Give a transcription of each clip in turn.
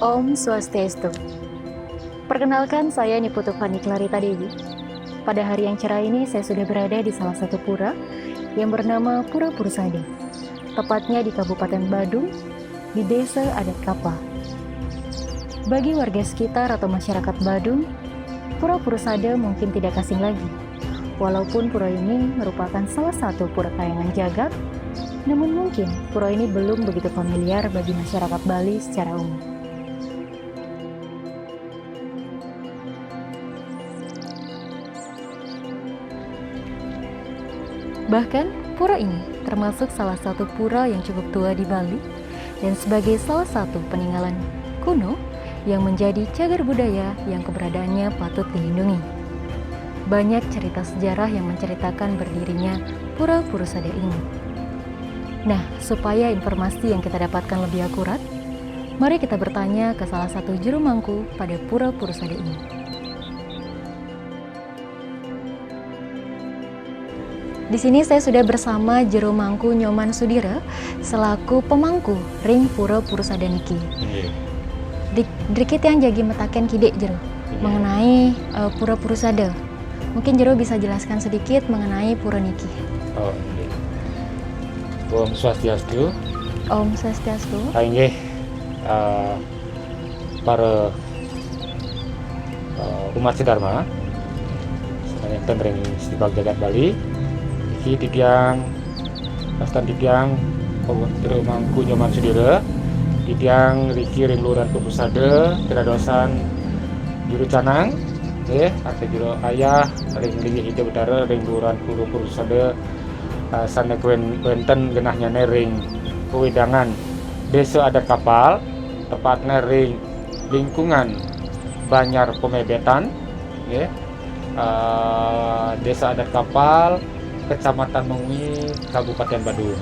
Om Swastiastu. Perkenalkan, saya Niputu Fani Clarita Dewi. Pada hari yang cerah ini, saya sudah berada di salah satu pura yang bernama Pura Purusade. Tepatnya di Kabupaten Badung, di Desa Adat Kapal. Bagi warga sekitar atau masyarakat Badung, Pura Purusade mungkin tidak asing lagi. Walaupun pura ini merupakan salah satu pura kayangan jagat, namun mungkin pura ini belum begitu familiar bagi masyarakat Bali secara umum. Bahkan, pura ini termasuk salah satu pura yang cukup tua di Bali dan sebagai salah satu peninggalan kuno yang menjadi cagar budaya yang keberadaannya patut dilindungi. Banyak cerita sejarah yang menceritakan berdirinya Pura Purusade ini. Nah, supaya informasi yang kita dapatkan lebih akurat, mari kita bertanya ke salah satu juru mangku pada Pura Purusade ini. Di sini saya sudah bersama Juru Mangku Nyoman Sudira selaku pemangku Ring Pura Purusade niki. Dikit yang jagi metaken kide Jero mengenai Pura Purusade. Mungkin Jero bisa jelaskan sedikit mengenai pura niki. Oh, okay. Om Swastiastu. Om Swastiastu. Inggih para umat sedharma sebenarnya tentang Istiqlal Jagat Bali. Iki tidiang pastan tidiang Jero Mangku Nyoman Sudira, tidiang Riki Ring Luran Purusade, teradosan Juru Canang, atau Juru Ayah Ring Lingi Ide Betara Ring Luran Purusade, sana Kwenten genahnya Ring Pewedangan Desa Adat Kapal, tepatnya ring lingkungan Banyar Pemebetan, Desa Adat Kapal, Kecamatan Mengwi, Kabupaten Badung.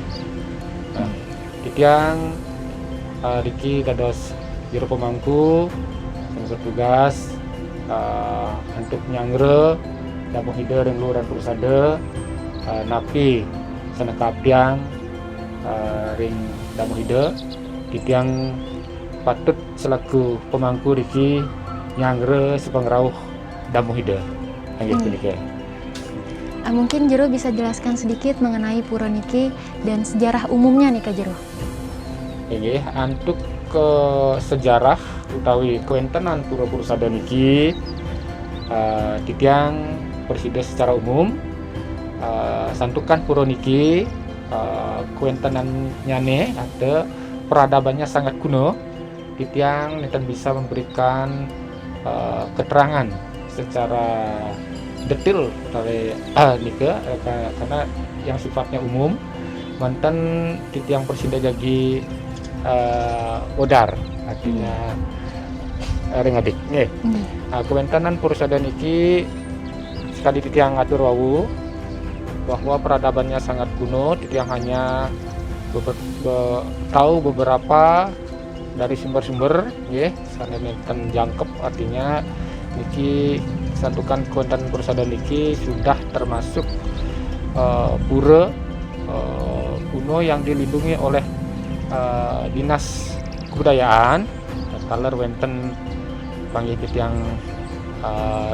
Titiang Riki dados Juru Pemangku yang bertugas untuk nyangre Damu Hide Ring Luran Purusade, napi senekapiang Ring Damu Hide. Titiang patut selaku pemangku Riki nyangre sepengrauh Damu Hide. Mungkin Jero bisa jelaskan sedikit mengenai pura niki dan sejarah umumnya nih Kak Jero. Ini untuk ke sejarah utawi kuentenan Pura Purusade niki titiang persida secara umum santukan pura niki kuentenannya nih ada peradabannya sangat kuno. Titiang neten bisa memberikan keterangan secara detail dari nika karena yang sifatnya umum mantan titiang persida jagi odar artinya ring adik kewentanan Purusade niki sekali titiang ngatur wawu bahwa peradabannya sangat kuno. Titiang hanya tahu beberapa dari sumber-sumber sana nenten jangkep artinya niki santukan Kuentan Purusade niki sudah termasuk pura kuno yang dilindungi oleh dinas kebudayaan. Kaler wenten panggil yang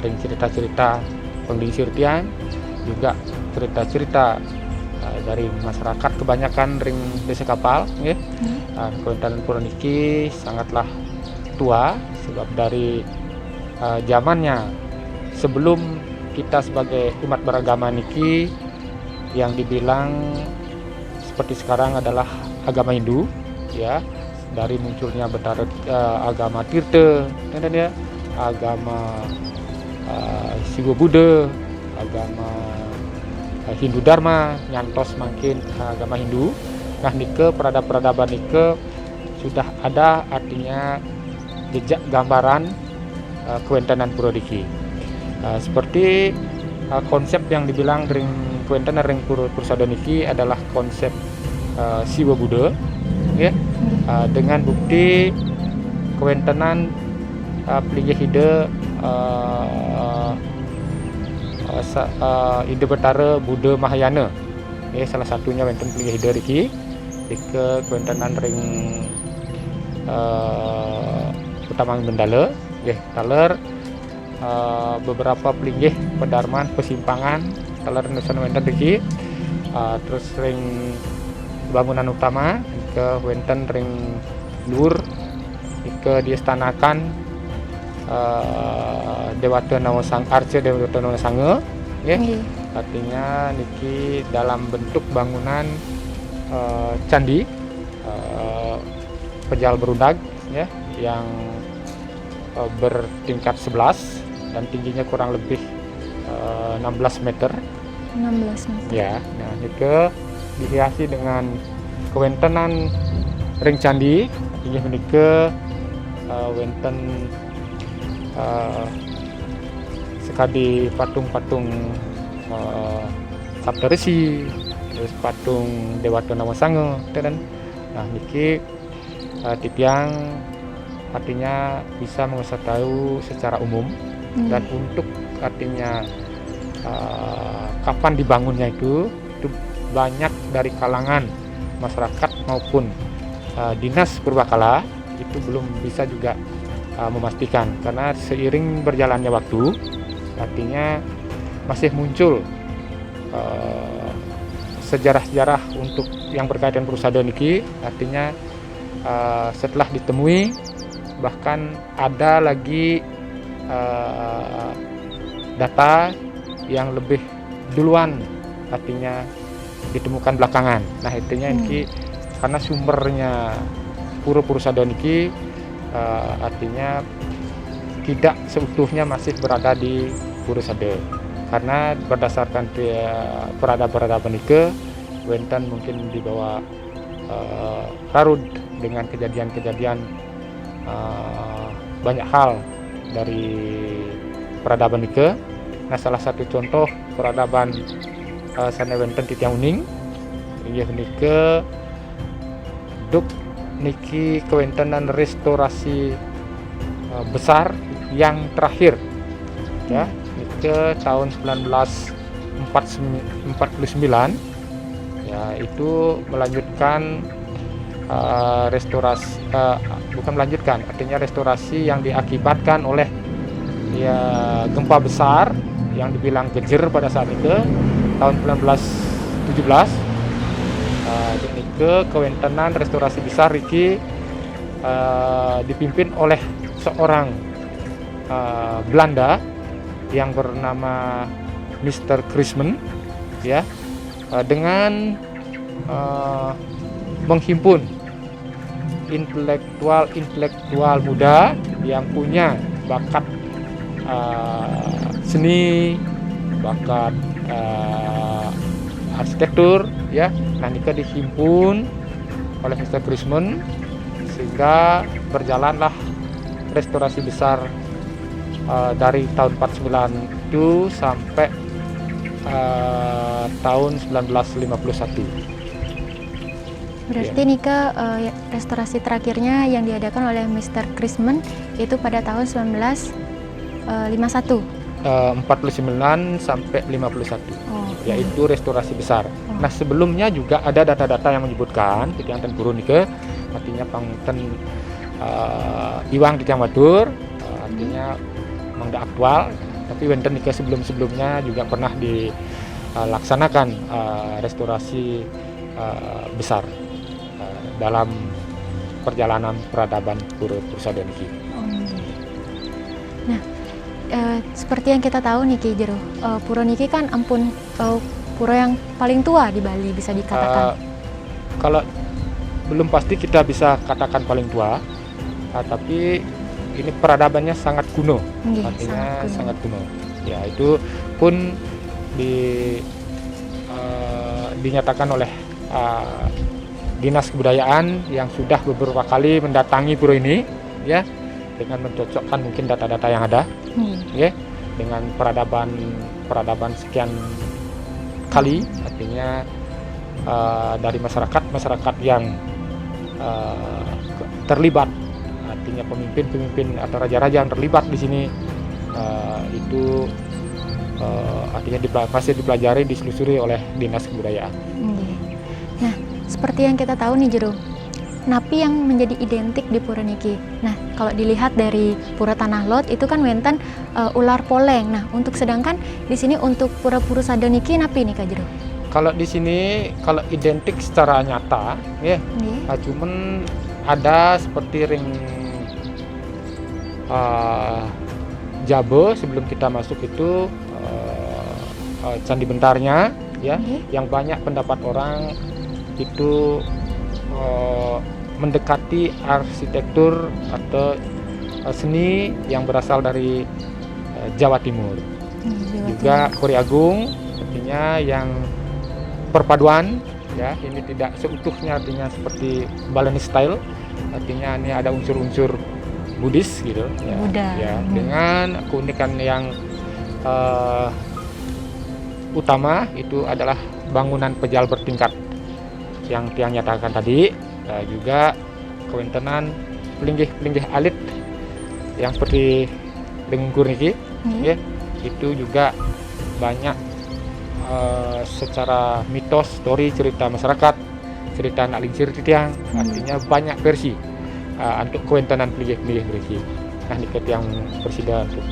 ring cerita-cerita penglingsir tiang juga cerita-cerita dari masyarakat kebanyakan ring Desa Kapal. Kuentan pura niki sangatlah tua sebab dari zamannya sebelum kita sebagai umat beragama niki yang dibilang seperti sekarang adalah agama Hindu, dari munculnya betara agama Tirta, agama Siwa Buddha, agama Hindu Dharma, nyantos makin agama Hindu. Nah, nike peradaban nike sudah ada artinya jejak gambaran kuentenan pura niki. Seperti konsep yang dibilang ring kuentenan ring Purusade niki adalah konsep Siwa Buddha, dengan bukti kuentenan Pligih Hide Ide Betara Buddha Mahayana. Salah satunya wenten Pligih Hide riki ke kuentenan ring Tamang Bendale, nggih taler beberapa pelinggih pedarman persimpangan taler Nusa Wenten iki, terus ring bangunan utama ke wenten ring luhur ke diistanakan Dewata Nawasang Arca Dewata Nawasange, nggih. Artinya niki dalam bentuk bangunan candi pejal berundag ya, yang bertingkat 11 dan tingginya kurang lebih 16 meter. 16 meter. Ya, nah niki dihiasi dengan kewentenan ring candi, inggih menika wenten sekadi patung-patung Saptarsi, terus patung Dewata Nawasange, dan nah niki tipiang artinya bisa mengetahui secara umum dan untuk artinya kapan dibangunnya itu banyak dari kalangan masyarakat maupun dinas purbakala itu belum bisa juga memastikan, karena seiring berjalannya waktu artinya masih muncul sejarah-sejarah untuk yang berkaitan perusahaan niki, artinya setelah ditemui bahkan ada lagi data yang lebih duluan artinya ditemukan belakangan. Nah intinya ini karena sumbernya Pura Purusada niki artinya tidak seutuhnya masih berada di Purusada, karena berdasarkan peradaban niki wenten mungkin dibawa larut dengan kejadian-kejadian banyak hal dari peradaban niki. Nah salah satu contoh peradaban sana wenten titiang uning inggih menika duk niki kewentenan restorasi besar yang terakhir ya, ke tahun 1949 ya, itu melanjutkan restorasi bukan melanjutkan, artinya restorasi yang diakibatkan oleh ya gempa besar yang dibilang gejer pada saat itu tahun 1917. Ini ke kewentenan restorasi besar iki dipimpin oleh seorang Belanda yang bernama Mr. Chrisman ya, dengan menghimpun intelektual muda yang punya bakat seni, bakat arsitektur ya. Nah nikah dihimpun oleh Mr. Chrisman sehingga berjalanlah restorasi besar dari tahun 49 itu sampai tahun 1951. Berarti nikah restorasi terakhirnya yang diadakan oleh Mr. Chrisman itu pada tahun 1951. 49 sampai 51, yaitu restorasi besar. Nah sebelumnya juga ada data-data yang menyebutkan titiang ten purun nike artinya pangten iwang titiang wadur, artinya mangda aktual, tapi wenten nike sebelum-sebelumnya juga pernah dilaksanakan restorasi besar dalam perjalanan peradaban Pura Purusada niki. Nah, seperti yang kita tahu nih Ki Jero, pura niki kan ampun pura yang paling tua di Bali bisa dikatakan. Kalau belum pasti kita bisa katakan paling tua, tapi ini peradabannya sangat kuno, artinya sangat kuno. Ya itu pun dinyatakan oleh Dinas Kebudayaan yang sudah beberapa kali mendatangi pura ini, ya, dengan mencocokkan mungkin data-data yang ada, ya, dengan peradaban sekian kali, artinya dari masyarakat yang terlibat, artinya pemimpin atau raja-raja yang terlibat di sini, itu artinya masih dipelajari, diselusuri oleh Dinas Kebudayaan. Nah, seperti yang kita tahu nih Jero, napi yang menjadi identik di pura niki. Nah, kalau dilihat dari pura Tanah Lot itu kan wenten ular poleng. Nah, untuk sedangkan di sini untuk pura Purusada niki napi nih Kak Jero? Kalau di sini kalau identik secara nyata ya, cuman ada seperti ring Jabe sebelum kita masuk itu Candi Bentarnya ya, yang banyak pendapat orang itu mendekati arsitektur atau seni yang berasal dari Jawa Timur. Juga Kori Agung artinya yang perpaduan ya, ini tidak seutuhnya artinya seperti Balinese style, artinya ini ada unsur-unsur Buddhis gitu ya, ya dengan keunikan yang utama itu adalah bangunan pejal bertingkat yang tiang nyatakan tadi, juga kewentenan pelinggih alit yang seperti Lengkur niki ya, itu juga banyak secara mitos, story, cerita masyarakat, cerita anak lincir tiang, artinya banyak versi untuk kewentenan pelinggih berisi. Nah, ini yang Presiden untuk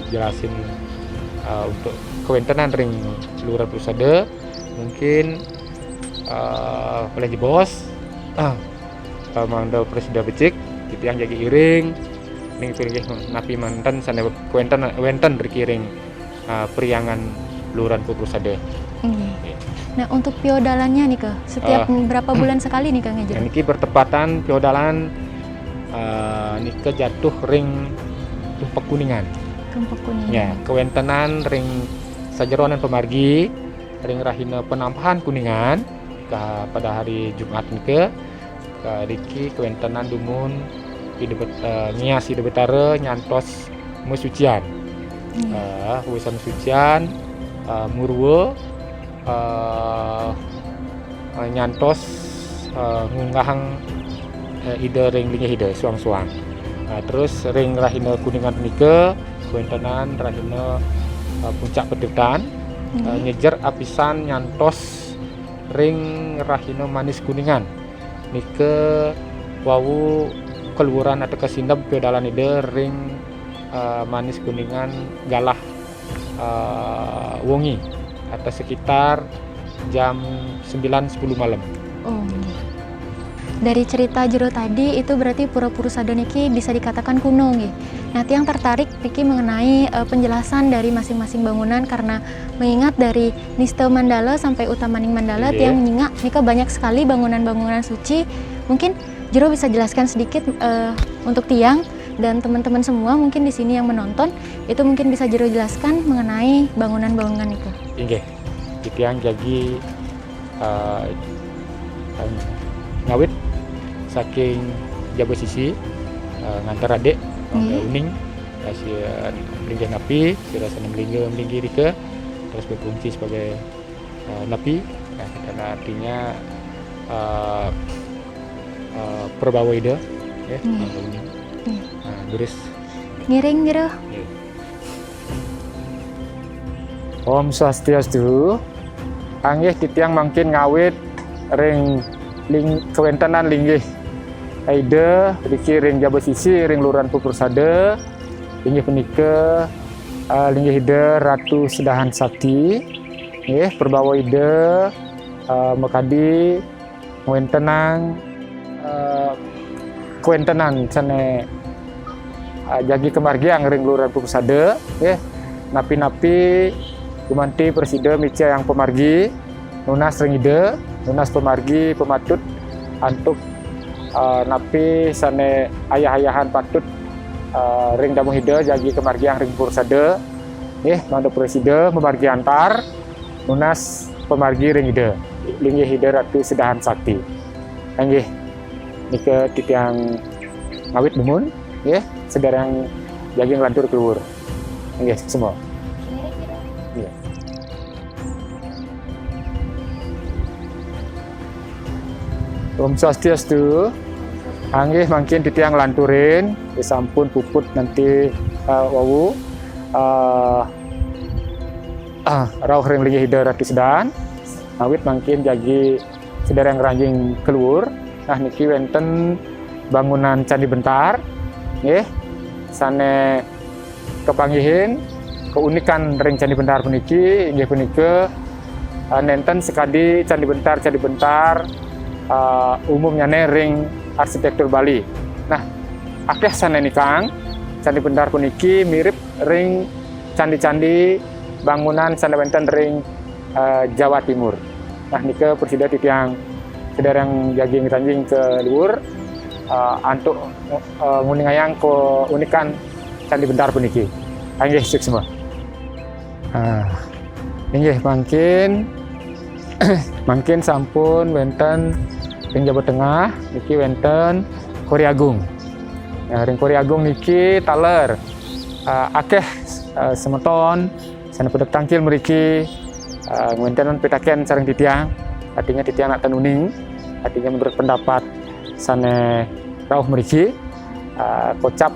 jelasin untuk kewentenan ring Lurah Purusada mungkin oleh bos Mangda Presiden becik itu yang jadi iring ning pelinggih napi mantan sana wenten berkiring periangan Luran Purusada. Nah, untuk piodalannya nih Kak, setiap berapa bulan sekali nih Kak Ngejero? Niki bertepatan piodalan niki jatuh ring Tumpek Kuningan. Tumpek Kuningan. Ya, kewentenan ring Sajeronan Pemargi, ring Rahina Penampahan Kuningan pada hari Jumat niki Riki kewentenan dumun ngias Ide Betara nyantos musucian. Wisan sucian Murwa nyantos ngunggahang ide ring linggih ide suang-suang. Terus ring Rahina Kuningan nike kewentenan Rahina Puncak Petitan ngejer apisan nyantos ring Rahina Manis Kuningan nike wawu keluaran atau kesindap pedalan ide ring Manis Kuningan Galah Wongi atau sekitar jam 9-10 malam. Dari cerita Jero tadi itu berarti Pura Purusada niki bisa dikatakan kuno nggih. Nah, tiang tertarik Riki mengenai penjelasan dari masing-masing bangunan karena mengingat dari Niste Mandala sampai Utamaning Mandala tiang mengingat nika banyak sekali bangunan-bangunan suci. Mungkin Jero bisa jelaskan sedikit untuk tiang dan teman-teman semua mungkin di sini yang menonton itu mungkin bisa Jero jelaskan mengenai bangunan-bangunan itu. Inggih, tiang jadi ngawit saking Jabe Sisi ngantar adik uning kasih linggih napi dirasa melinggi rike terus berfungsi sebagai napi karena artinya perbawa ide ya Duris ngiring Jero. Om Swastiastu. Anggih titiang mangkin ngawit ring kewentenan linggih Aida Riki ring Jabe Sisi ring Luran Purusada linggih penike linggih ide Ratu Sedahan Sakti nggih perbawa ide mekadi kewentenan kewentenan sane jagi kemargiang ring Luran Purusada nggih napi-napi Kumanti Presiden Mica yang pemargi Nunas ring ide Nunas pemargi pematut antuk napi sane ayah-ayahan patut ring damu hide jagi kemargiang ring Purusada Mando Presiden pemargi antar Nunas pemargi ring ide linggih hide Ratu Sedahan Sakti nggih nike titiang ngawit dumun nggih sedereng jagi nglantur keluar nggih semua. Om Swastiastu. Anggih mungkin titiang lanturin disampun puput nanti wawu rauh ring linggih hide Ratu Sedahan awit mungkin jagi sedereng ranjing keluar Nah niki wonten bangunan Candi Bentar nggih sane kepanggihin keunikan ring Candi Bentar puniki inggih punika nenten sekadi Candi Bentar umumnya ring arsitektur Bali. Nah akeh sane nikang Candi Bentar puniki mirip ring candi-candi bangunan sane wonten ring Jawa Timur. Nah nika presida titiang sedereng jaging ranjing ke luhur untuk nguningayang keunikan Candi Bentar puniki. Inggih semua. Inggih mangkin sampun wonten ring Jawa Tengah niki wonten Kori Agung. Nah, ring Kori Agung niki taler akeh semeton sana pedek tangkil mriki wonten pitaken sareng titiang artinya titiang nak tenuning artinya menurut pendapat sana rauh mriki kocap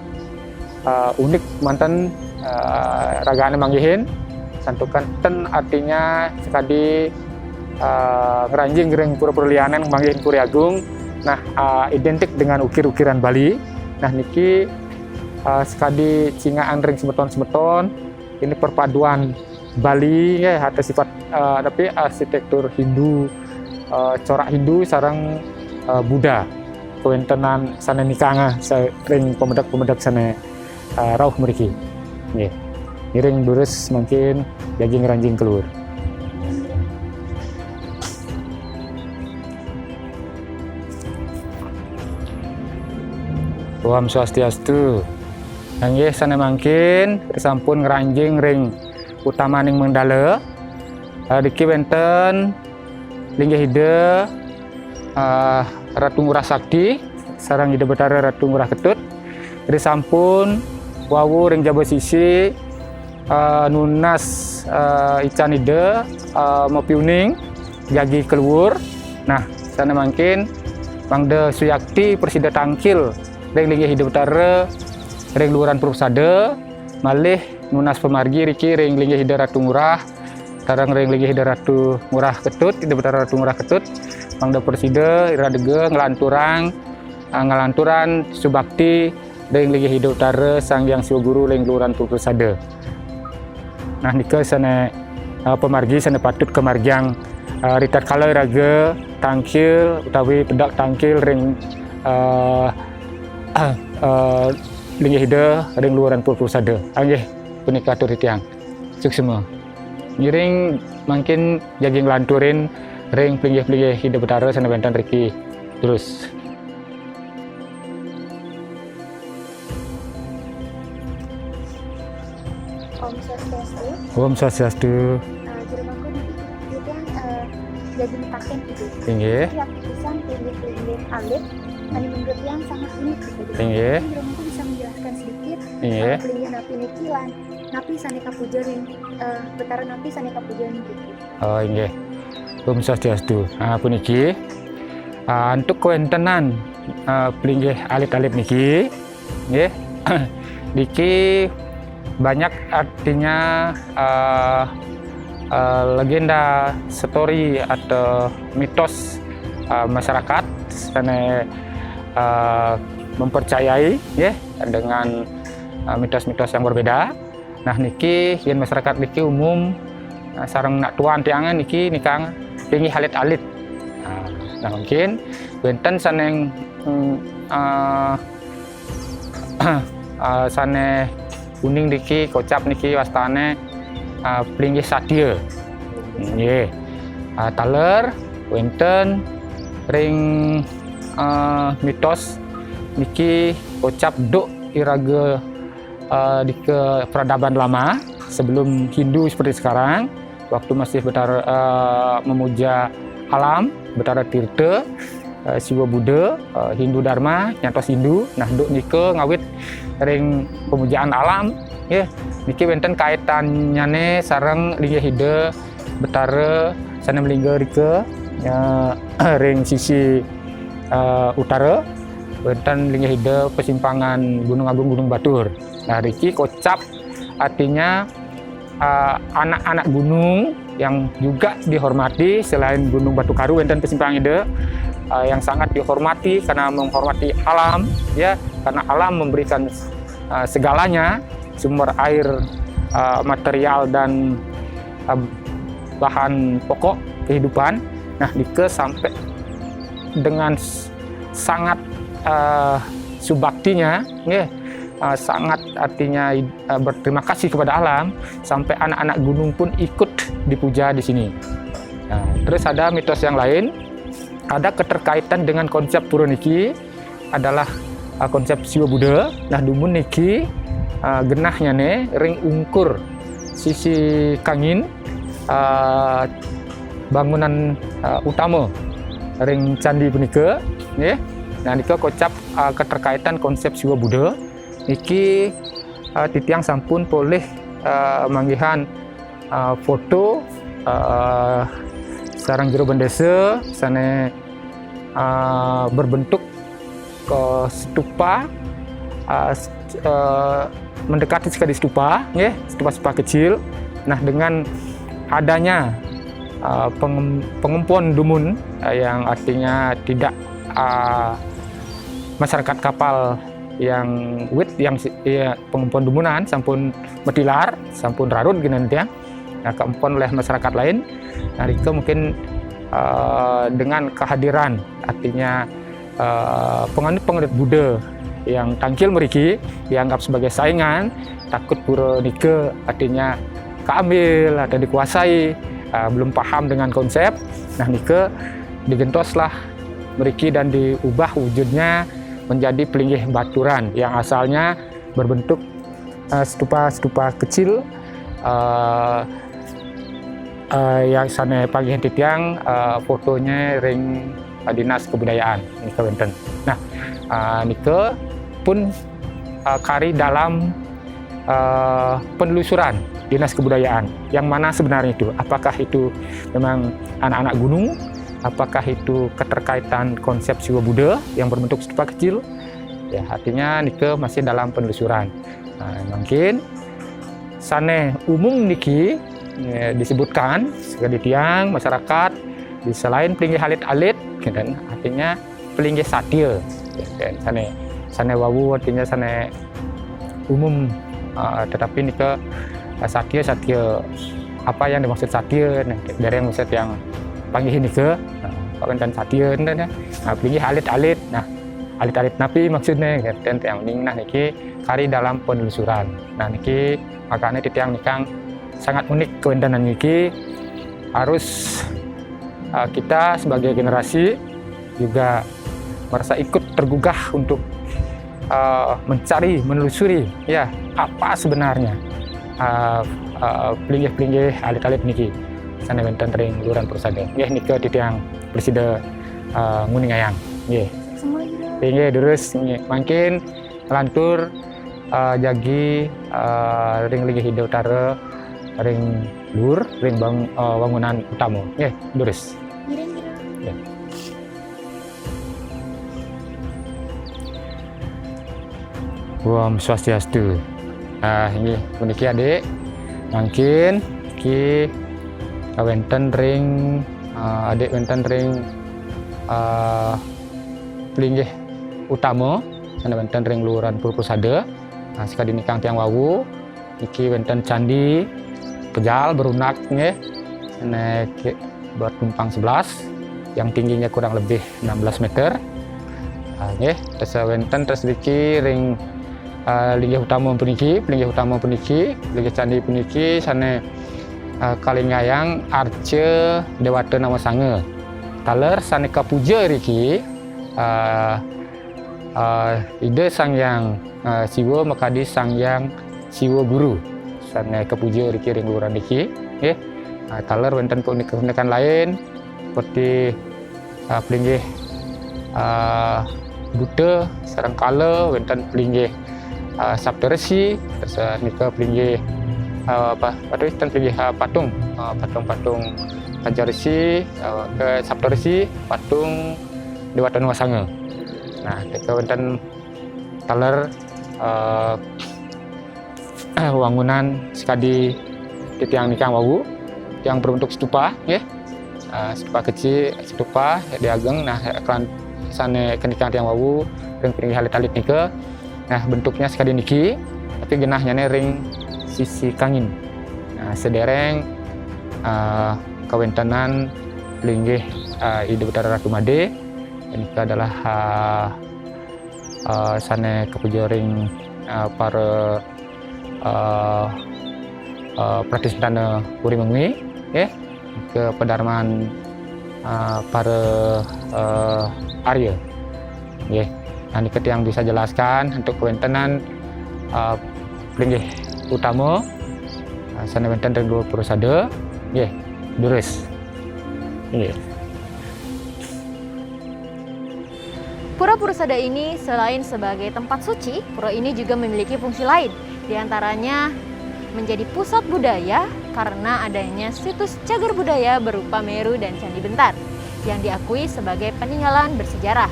unik manten ragane manggihin santukan ten artinya sekadi ngeranjing ring pura-pura lianan manggihin Kori Agung. Nah identik dengan ukir-ukiran Bali. Nah niki sekadi cingaan ring semeton-semeton ini perpaduan Bali ya ada sifat tapi arsitektur Hindu corak Hindu sareng Buddha kewentenan sana nikanga ring pemedak sana rauh mriki nggih ring durus mungkin jaging ranjing keluar. Om Swastiastu. Nggih sana mangkin sampun ngranjing ring utamaning Mendale. Diki wonten linggih ide Ratu Ngurah Sakti sareng ide Betara Ratu Ngurah Ketut. Ri sampun wawu ring jaba sisi nunas ican ide mopiuning jagi keluar. Nah sana mangkin Mangde Suyakti Presida Tangkil ring linggih ide Betara ring luhuran Purusada malih nunas pemargi riki ring linggih ide Ratu Ngurah sareng ring linggih ide Ratu Ngurah Ketut ide Betara Ratu Ngurah Ketut Mangda Presida iradege ngalanturan subakti ring linggih ide Utara Sang Hyang Siwa Guru ring luhuran Purusada. Nah nika sana pemargi sana patut kemargiang ritat kala raga tangkil utawi pedak tangkil ring linggih ide ring luhuran Purusada. Nggih punika atur titiang suksema. Ngiring mungkin jaging lanturin ring linggih ide Betara sana wonten riki terus. Om Swastiastu. Om Swastiastu. Jeremaku titiang jaging taken itu. Inggih. Yang pisan linggih alit ani menurut yang sangat unik gitu. Inggih. Jeremaku bisa menjelaskan sedikit Inggih. linggih napi nikilan napi saneka pujarin Betara napi saneka pujarin gitu. Oh inggih. Om Swastiastu. Puniki untuk kewontenan linggih alit-alit niki nggih. Niki banyak artinya legenda story atau mitos masyarakat sana mempercayai ya dengan mitos-mitos yang berbeda. Nah niki yen masyarakat niki umum sareng nak tuan tiangan niki nikang tinggi alit-alit. Nah mungkin wonten saneng sane kuning niki kocap niki wastane plinggih sadya. Nggih. Taler wonten ring mitos niki kocap duk iraga di ke peradaban lama sebelum Hindu seperti sekarang waktu masih Betara memuja alam Betara Tirta Siwa Buddha Hindu Dharma nyantos Hindu. Nah duk nika ngawit ring pemujaan alam ya niki wonten kaitannya sareng linggih ide Betara sana melingga rike ring sisi utara wonten linggih ide persimpangan Gunung Agung Gunung Batur. Nah riki kocap artinya anak-anak gunung yang juga dihormati selain Gunung Batu Karu wonten persimpangan ide yang sangat dihormati karena menghormati alam, ya, karena alam memberikan segalanya, sumber air, material dan bahan pokok kehidupan. Nah, Nike sampai dengan sangat subaktinya, ya, sangat artinya berterima kasih kepada alam, sampai anak-anak gunung pun ikut dipuja di sini. Nah, terus ada mitos yang lain, ada keterkaitan dengan konsep pura niki adalah konsep Siwa Buddha. Nah, dumun niki genahnya nih ring ungkur sisi kangin bangunan utama ring candi punika, ya. Nah, nika kocap keterkaitan konsep Siwa Buddha niki titiang sampun boleh manggihan foto sarang jero bendesa sana berbentuk ke stupa, mendekati sekali stupa, ya, stupa kecil. Nah, dengan adanya pengempuan dumun yang artinya tidak masyarakat kapal yang yang pengempuan dumunan sampun metilar, sampun rarut gini ya. Nah, keempuan oleh masyarakat lain. Nah, Rika mungkin dengan kehadiran artinya penganut Buddha yang tangkil meriki dianggap sebagai saingan, takut pura Nike artinya keambil atau dikuasai, belum paham dengan konsep. Nah, Nike digentoslah meriki dan diubah wujudnya menjadi pelinggih baturan yang asalnya berbentuk stupa kecil yang sana pagi titiang fotonya ring dinas kebudayaan Nike wenten. Nah, Nike pun kari dalam penelusuran dinas kebudayaan yang mana sebenarnya itu, apakah itu memang anak-anak gunung, apakah itu keterkaitan konsep Siwa Buddha yang berbentuk stupa kecil, ya, artinya Nike masih dalam penelusuran. Nah, mungkin sana umum niki ya, disebutkan sekali tiang masyarakat di selain pelinggih alit-alit, dan artinya pelinggih satir, dan sana wawu artinya sana umum, tetapi Nike satir apa yang dimaksud satir, nah, dari yang maksud yang panggil Nike dan satir, nah, pelinggih alit-alit. Nah, alit-alit napi maksudnya, dan yang ning nah niki kari dalam penelusuran. Nah, niki makanya titiang nikang sangat unik kewendanan niki, harus kita sebagai generasi juga merasa ikut tergugah untuk mencari, menelusuri, ya, apa sebenarnya pelinggih alit-alit niki sana wenten ring Luran Purusada. Nggih, nika titiang Presida Nguningayang. Nggih. Nggih, terus mungkin lantur jagi ring Linggih Hida Utara, ring Lur, ring bangunan utama. Nggih, terus. Ya. Om Swastiastu. Ini puniki adik, mungkin ki wenten ring adik wenten ring pelinggih utama, sana wenten ring Luran Purusada. Nah, sekali nikang tiang wawu, iki wenten candi pejal berunak nggih, nek bertumpang 11 yang tingginya kurang lebih 16 meter. Nggih, terus wenten terus iki ring linggih utama puniki, linggih candi puniki sana Kalingayang Arce Dewata Nama Sanga. Taler sana kapuja riki ide Sangyang Siwa Makadi Sangyang Siwa Guru. Sana kapuja riki ring Luran niki, nggih. Taler wonten keunikan lain seperti pelinggih Buddha sareng kala wonten pelinggih Saptaresi, terus nika pelinggih pelinggih patung Pancaresi ke Saptaresi, patung Dewata Nama Sanga. Nah, nika wonten taler wangunan sekadi titiang nikang wawu yang berbentuk stupa, nggih. stupa kecil, stupa di ageng. Nah, kelan sane kendikan yang wawu ring pinggih halit-halit nike. Nah, bentuknya sekali niki, tapi genahnya ring sisi kangin. Nah, sedereng kawentanan linggih Ide Betara Ratu Made. Ini adalah sane kepujoring para pratisdana Puri Mengwi, ke pedarman para Arya. Nah, ini yang bisa jelaskan untuk kewentanan linggih utama sana wenten ring dua Purusada, Durus. Pura Purusada ini selain sebagai tempat suci, pura ini juga memiliki fungsi lain. Di antaranya menjadi pusat budaya karena adanya situs cagar budaya berupa Meru dan Candi Bentar yang diakui sebagai peninggalan bersejarah.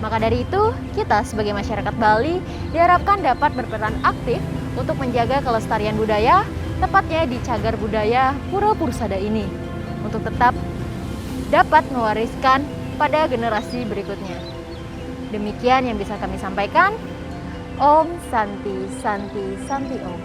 Maka dari itu, kita sebagai masyarakat Bali diharapkan dapat berperan aktif untuk menjaga kelestarian budaya, tepatnya di cagar budaya Pura Purusada ini, untuk tetap dapat mewariskan pada generasi berikutnya. Demikian yang bisa kami sampaikan. Om Santi Santi Santi Om.